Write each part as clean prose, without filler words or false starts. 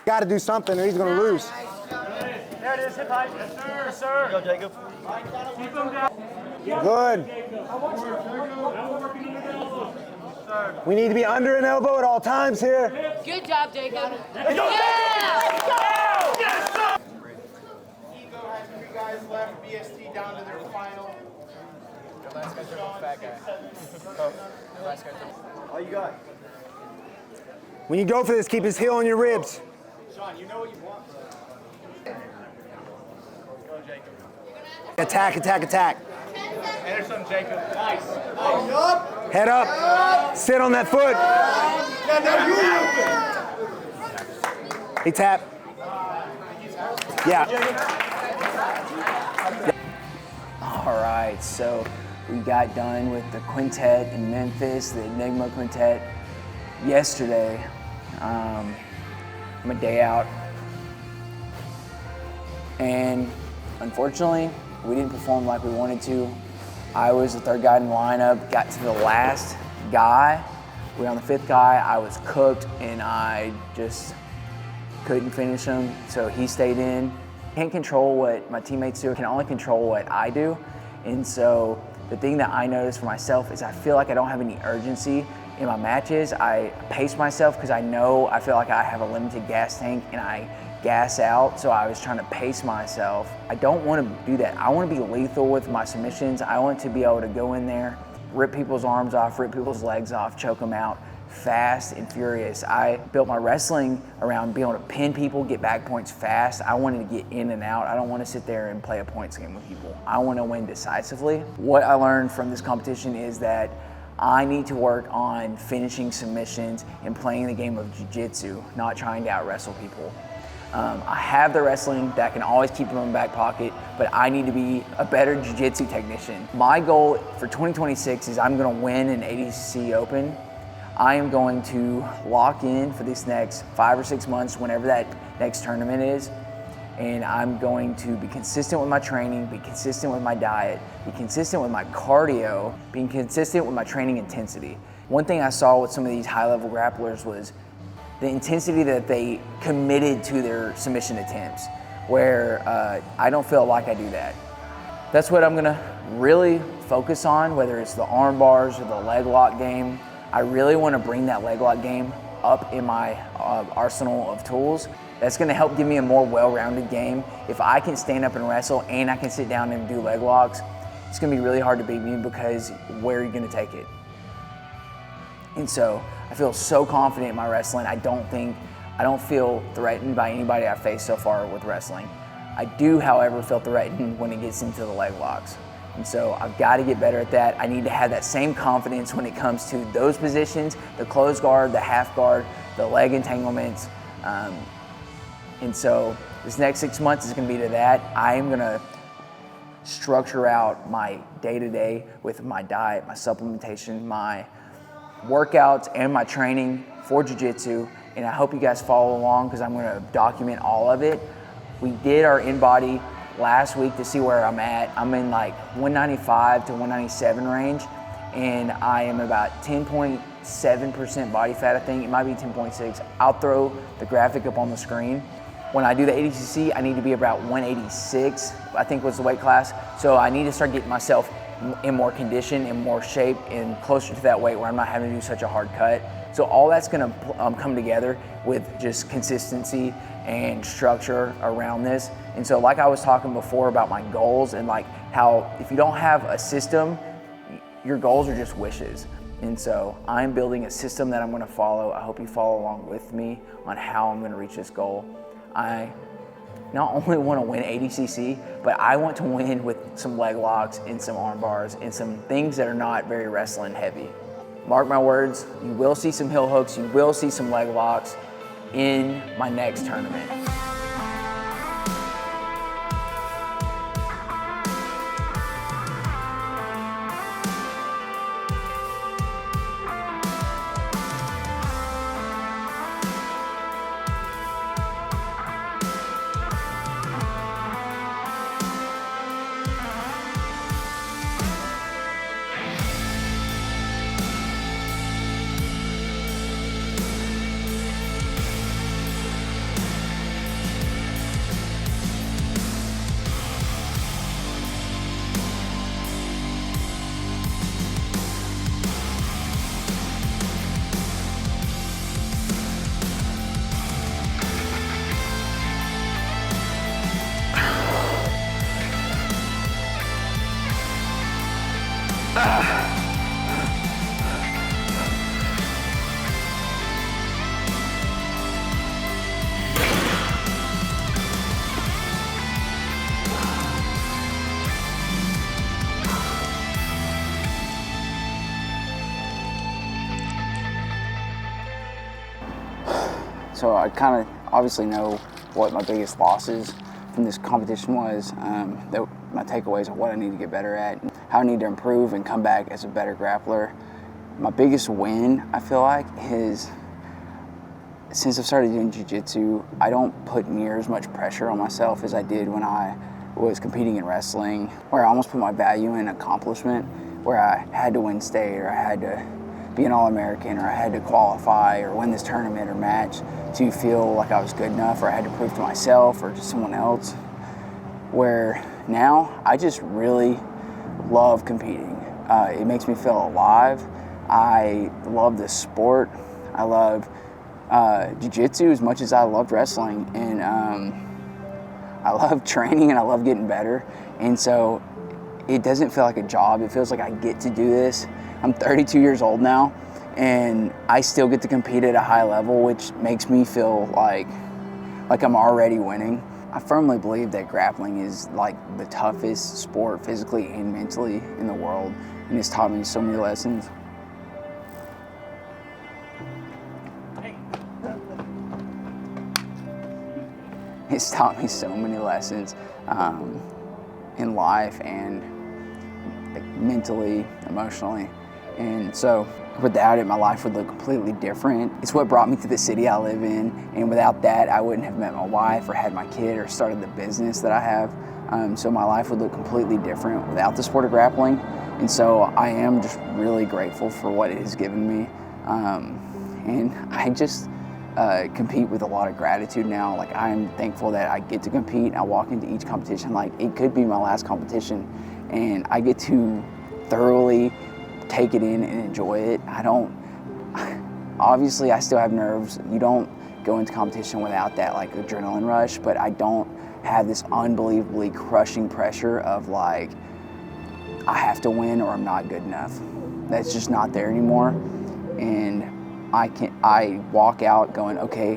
Got to do something or he's going to lose. There it is, hip high. Yes, sir. Yes, sir. Go, Jacob. Keep him down. Good. We need to be under an elbow at all times here. Good job, Jacob. Let's go. Yeah! Let's go. Yes, sir. Ego has 3 guys left. BST down to their final. The last guy's a fat guy. The last guy's All you got. When you go for this, keep his heel on your ribs. Sean, you know what you want, bro. Go, Jacob. Attack, attack, attack. Anderson, Jacob. Nice. Nice. Head up. Sit on that foot. Hey, tap. Yeah. All right, so we got done with the quintet in Memphis, the Enigma Quintet, yesterday. I'm a day out. And unfortunately, we didn't perform like we wanted to. I was the 3rd guy in the lineup, got to the last guy. We were on the 5th guy. I was cooked and I just couldn't finish him, so he stayed in. Can't control what my teammates do, I can only control what I do. And so the thing that I noticed for myself is I feel like I don't have any urgency in my matches. I pace myself because I feel like I have a limited gas tank and I gas out, so I was trying to pace myself. I don't want to do that. I want to be lethal with my submissions. I want to be able to go in there, rip people's arms off, rip people's legs off, choke them out, fast and furious. I built my wrestling around being able to pin people, get back points fast. I wanted to get in and out. I don't want to sit there and play a points game with people. I want to win decisively. What I learned from this competition is that I need to work on finishing submissions and playing the game of jiu-jitsu, not trying to out-wrestle people. I have the wrestling that can always keep them in my back pocket, but I need to be a better jiu-jitsu technician. My goal for 2026 is I'm going to win an ADCC Open. I am going to lock in for these next 5 or 6 months, whenever that next tournament is, and I'm going to be consistent with my training, be consistent with my diet, be consistent with my cardio, being consistent with my training intensity. One thing I saw with some of these high-level grapplers was the intensity that they committed to their submission attempts, where I don't feel like I do that. That's what I'm gonna really focus on, whether it's the arm bars or the leg lock game. I really wanna bring that leg lock game up in my arsenal of tools. That's gonna help give me a more well-rounded game. If I can stand up and wrestle and I can sit down and do leg locks, it's gonna be really hard to beat me because where are you gonna take it? And so I feel so confident in my wrestling. I don't feel threatened by anybody I've faced so far with wrestling. I do, however, feel threatened when it gets into the leg locks. And so I've got to get better at that. I need to have that same confidence when it comes to those positions, the close guard, the half guard, the leg entanglements. And so this next 6 months is going to be to that. I am going to structure out my day-to-day with my diet, my supplementation, my workouts, and my training for jiu-jitsu. And I hope you guys follow along because I'm going to document all of it. We did our in-body last week to see where I'm at. I'm in like 195 to 197 range, and I am about 10.7% body fat, I think. It might be 10.6. I'll throw the graphic up on the screen. When I do the ADCC, I need to be about 186, I think was the weight class. So I need to start getting myself in more condition, in more shape, and closer to that weight where I'm not having to do such a hard cut. So all that's gonna come together with just consistency and structure around this. And so like I was talking before about my goals and like how if you don't have a system, your goals are just wishes. And so I'm building a system that I'm gonna follow. I hope you follow along with me on how I'm gonna reach this goal. I not only want to win ADCC, but I want to win with some leg locks and some arm bars and some things that are not very wrestling heavy. Mark my words, you will see some heel hooks, you will see some leg locks in my next tournament. So I kind of obviously know what my biggest losses from this competition was, my takeaways of what I need to get better at, how I need to improve and come back as a better grappler. My biggest win, I feel like, is since I've started doing Jiu-Jitsu, I don't put near as much pressure on myself as I did when I was competing in wrestling, where I almost put my value in accomplishment, where I had to win state or I had to be an All-American or I had to qualify or win this tournament or match to feel like I was good enough, or I had to prove to myself or to someone else. Where now I just really love competing. It makes me feel alive. I love this sport. I love Jiu-Jitsu as much as I loved wrestling, and I love training and I love getting better. And so it doesn't feel like a job. It feels like I get to do this. I'm 32 years old now, and I still get to compete at a high level, which makes me feel like I'm already winning. I firmly believe that grappling is like the toughest sport physically and mentally in the world, and it's taught me so many lessons. It's taught me so many lessons in life and like, mentally, emotionally. And so without it, my life would look completely different. It's what brought me to the city I live in, and without that, I wouldn't have met my wife or had my kid or started the business that I have. So my life would look completely different without the sport of grappling. And so I am just really grateful for what it has given me. And I just compete with a lot of gratitude now. Like, I'm thankful that I get to compete. I walk into each competition like it could be my last competition, and I get to thoroughly take it in and enjoy it. Obviously I still have nerves. You don't go into competition without that like adrenaline rush, but I don't have this unbelievably crushing pressure of like, I have to win or I'm not good enough. That's just not there anymore. And I walk out going, okay,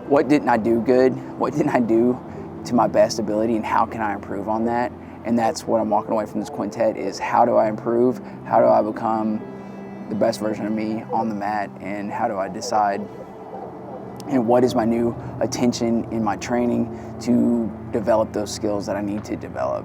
what didn't I do good? What didn't I do to my best ability, and how can I improve on that? And that's what I'm walking away from this quintet is, how do I improve? How do I become the best version of me on the mat? And how do I decide, and what is my new attention in my training to develop those skills that I need to develop?